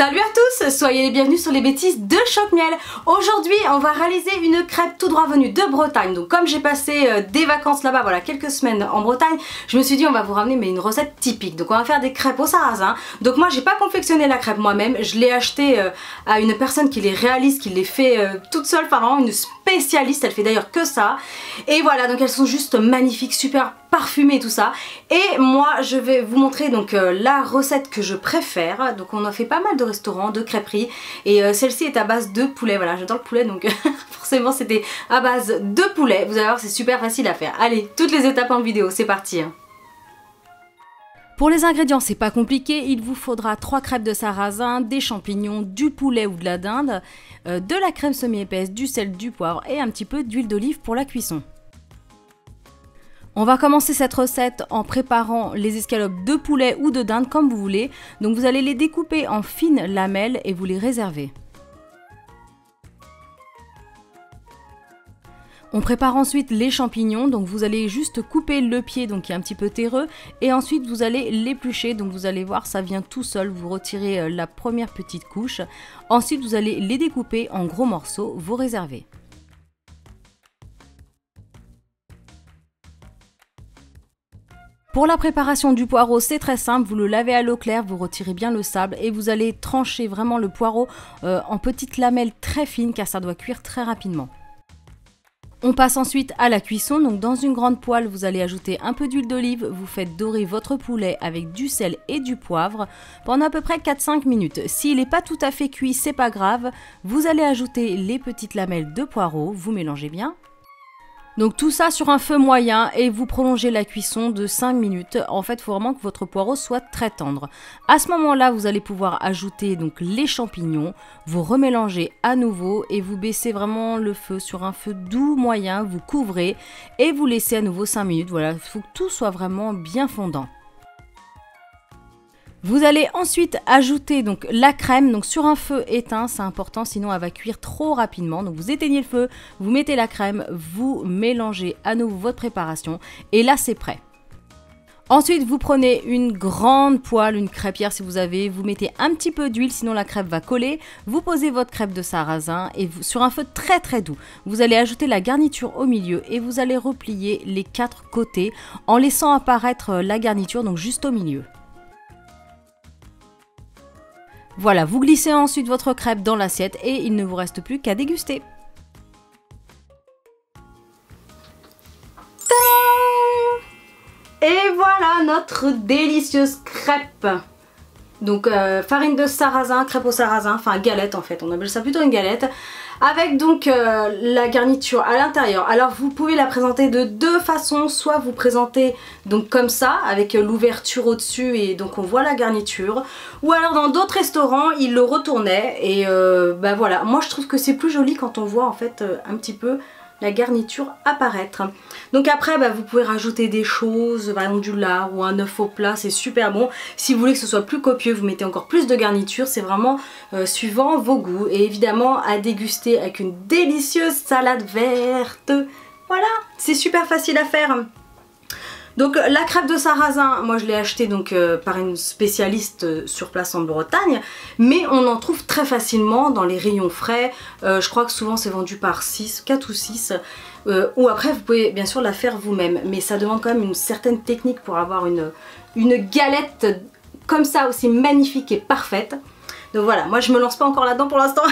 Salut à tous, soyez les bienvenus sur les bêtises de Choc Miel. Aujourd'hui on va réaliser une crêpe tout droit venue de Bretagne. Donc comme j'ai passé des vacances là-bas, voilà, quelques semaines en Bretagne, je me suis dit on va vous ramener une recette typique. Donc on va faire des crêpes au sarrasin. Donc moi j'ai pas confectionné la crêpe moi-même, je l'ai acheté à une personne qui les réalise, qui les fait toute seule, enfin vraiment une spécialiste, elle fait d'ailleurs que ça. Et voilà, donc elles sont juste magnifiques, super parfumées tout ça. Et moi je vais vous montrer donc la recette que je préfère. Donc on a fait pas mal de restaurants, de crêperies, et celle-ci est à base de poulet. Voilà, j'adore le poulet, donc forcément c'était à base de poulet. Vous allez voir, c'est super facile à faire. Allez, toutes les étapes en vidéo, c'est parti. Pour les ingrédients, c'est pas compliqué, il vous faudra 3 crêpes de sarrasin, des champignons, du poulet ou de la dinde, de la crème semi-épaisse, du sel, du poivre et un petit peu d'huile d'olive pour la cuisson. On va commencer cette recette en préparant les escalopes de poulet ou de dinde comme vous voulez. Donc vous allez les découper en fines lamelles et vous les réserver. On prépare ensuite les champignons, donc vous allez juste couper le pied donc qui est un petit peu terreux et ensuite vous allez l'éplucher, donc vous allez voir ça vient tout seul, vous retirez la première petite couche. Ensuite vous allez les découper en gros morceaux, vous réservez. Pour la préparation du poireau, c'est très simple, vous le lavez à l'eau claire, vous retirez bien le sable et vous allez trancher vraiment le poireau en petites lamelles très fines car ça doit cuire très rapidement. On passe ensuite à la cuisson, donc dans une grande poêle, vous allez ajouter un peu d'huile d'olive, vous faites dorer votre poulet avec du sel et du poivre pendant à peu près 4-5 minutes. S'il n'est pas tout à fait cuit, c'est pas grave, vous allez ajouter les petites lamelles de poireau, vous mélangez bien. Donc tout ça sur un feu moyen et vous prolongez la cuisson de 5 minutes. En fait, il faut vraiment que votre poireau soit très tendre. À ce moment-là, vous allez pouvoir ajouter donc les champignons, vous remélangez à nouveau et vous baissez vraiment le feu sur un feu doux moyen, vous couvrez et vous laissez à nouveau 5 minutes. Voilà, il faut que tout soit vraiment bien fondant. Vous allez ensuite ajouter donc la crème, donc sur un feu éteint, c'est important sinon elle va cuire trop rapidement. Donc vous éteignez le feu, vous mettez la crème, vous mélangez à nouveau votre préparation et là c'est prêt. Ensuite vous prenez une grande poêle, une crêpière si vous avez, vous mettez un petit peu d'huile sinon la crêpe va coller, vous posez votre crêpe de sarrasin et vous, sur un feu très très doux, vous allez ajouter la garniture au milieu et vous allez replier les 4 côtés en laissant apparaître la garniture donc juste au milieu. Voilà, vous glissez ensuite votre crêpe dans l'assiette et il ne vous reste plus qu'à déguster. Et voilà notre délicieuse crêpe. Donc farine de sarrasin, crêpe au sarrasin, enfin galette en fait, on appelle ça plutôt une galette. Avec donc la garniture à l'intérieur. Alors vous pouvez la présenter de deux façons, soit vous présentez donc comme ça avec l'ouverture au dessus et donc on voit la garniture, ou alors dans d'autres restaurants ils le retournaient et bah voilà, moi je trouve que c'est plus joli quand on voit en fait un petit peu la garniture apparaître. Donc après bah, vous pouvez rajouter des choses, par exemple du lard ou un œuf au plat, c'est super bon. Si vous voulez que ce soit plus copieux, vous mettez encore plus de garniture, c'est vraiment suivant vos goûts. Et évidemment à déguster avec une délicieuse salade verte. Voilà, c'est super facile à faire. Donc la crêpe de sarrasin, moi je l'ai achetée donc par une spécialiste sur place en Bretagne, mais on en trouve très facilement dans les rayons frais. Je crois que souvent c'est vendu par 4 ou 6. Ou après vous pouvez bien sûr la faire vous-même, mais ça demande quand même une certaine technique pour avoir une galette comme ça aussi magnifique et parfaite. Donc voilà, moi je me lance pas encore là-dedans pour l'instant.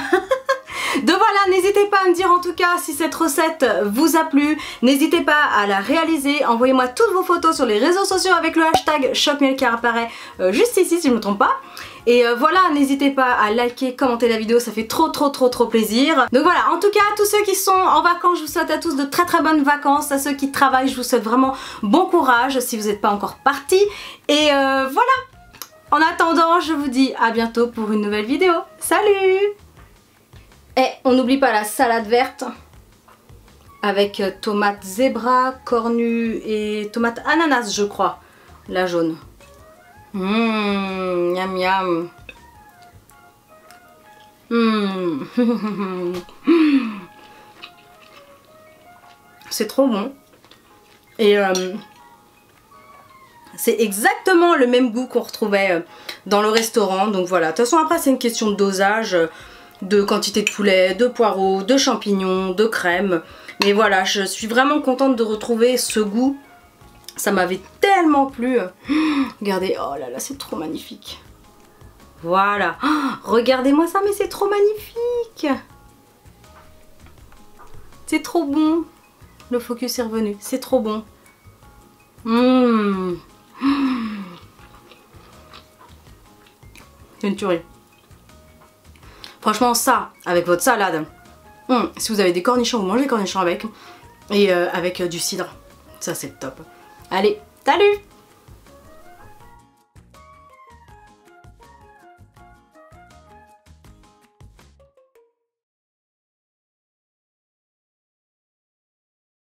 Donc voilà, n'hésitez pas à me dire en tout cas si cette recette vous a plu. N'hésitez pas à la réaliser. Envoyez-moi toutes vos photos sur les réseaux sociaux avec le hashtag ChocMiel qui apparaît juste ici si je ne me trompe pas. Et voilà, n'hésitez pas à liker, commenter la vidéo, ça fait trop plaisir. Donc voilà, en tout cas, tous ceux qui sont en vacances, je vous souhaite à tous de très bonnes vacances. À ceux qui travaillent, je vous souhaite vraiment bon courage si vous n'êtes pas encore partis. Et voilà, en attendant, je vous dis à bientôt pour une nouvelle vidéo. Salut! Et on n'oublie pas la salade verte avec tomate zébra, cornue et tomate ananas je crois, la jaune. Miam miam. C'est trop bon. Et C'est exactement le même goût qu'on retrouvait dans le restaurant. Donc voilà, de toute façon après c'est une question de dosage, de quantité de poulet, de poireaux, de champignons, de crème. Mais voilà, je suis vraiment contente de retrouver ce goût. Ça m'avait tellement plu. Regardez, oh là là, c'est trop magnifique. Voilà, oh, regardez-moi ça, mais c'est trop magnifique. C'est trop bon. Le focus est revenu, c'est trop bon. C'est une tuerie. Franchement ça, avec votre salade, si vous avez des cornichons, vous mangez des cornichons avec, et avec du cidre, ça c'est le top. Allez, salut!